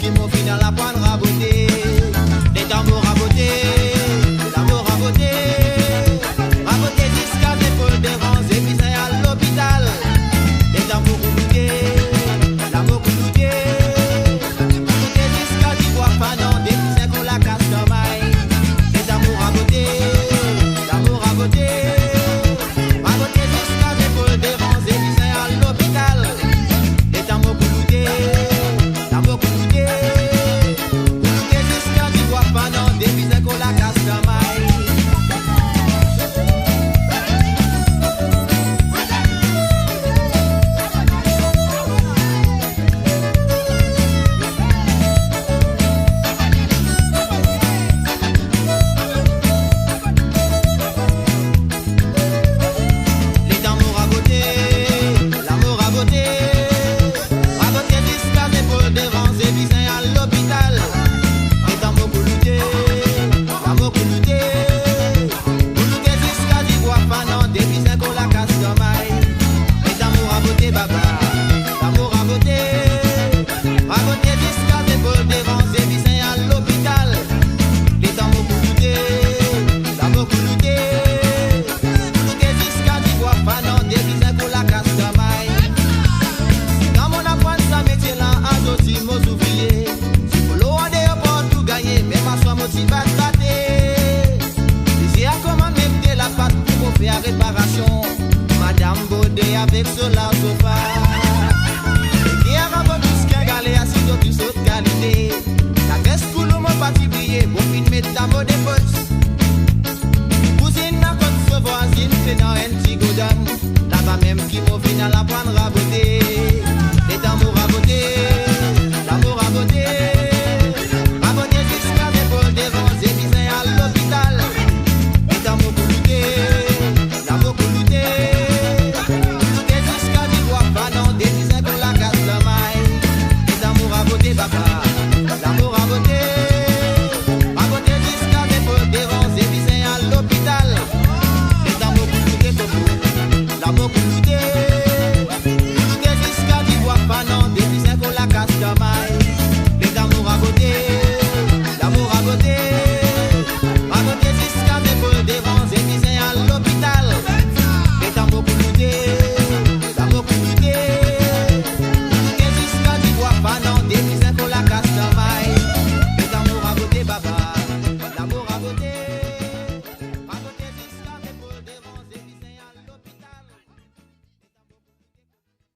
qui m'ont fini dans la pointe rabotée. Des tambours rabotés, l'amour raboté. Raboté jusqu'à l'épaule des rangs et puis c'est à l'hôpital. Des tambours couloutés, l'amour coulouté. Raboté jusqu'à d'ivoire fanant, des piscins qu'on la casse dans maille. Des tambours rabotés, l'amour raboté. Raboté jusqu'à l'épaule des rangs et puis c'est à l'hôpital. Des tambours couloutés, l'amour coulouté. Coulouté jusqu'à d'ivoire fanant, des piscins qu'on la casse dans maille. Les tambours rabotés, l'amour raboté. Raboté jusqu'à l'épaule des rangs et piscins à l'hôpital. Les tambours couloutés, l'amour coulouté. Coulouté jusqu'à d'ivoire fanant, des piscins qu'on la casse dans maille. Les tambours rabotés, baba, l'amour raboté. Raboté jusqu'à l'épaule des rangs et piscins à l'hôpital. Les tambours couloutés, l'amour coulouté. Coulouté jusqu'à d'ivoire fanant, des piscins qu'on la casse dans maille. Quand mon apprendre ça métier là, à d'autres mots oubliés. Si pour l'eau à des pour tout gagner, mais ma soie motive à te battre. J'ai à commander de la pâte pour faire réparation. Madame Baudet avec cela sofa. Et qui a rabot tout ce qui a galé assis dans tout saut de qualité. La caisse pour l'eau m'a pas briller pour fin mettre ta mode de poste. Cousine n'a pas de voisine, c'est dans un petit godam. Là-bas même qui m'a fini à la prendre raboter. Les tambours rabotés, l'amour raboté. Raboté jusqu'à l'épaule des rangs et piscins à l'hôpital. Les tambours couloutés, l'amour coulouté. Coulouté jusqu'à d'ivoire fanant, des piscins pour la casse de maille. Les tambours rabotés, papa.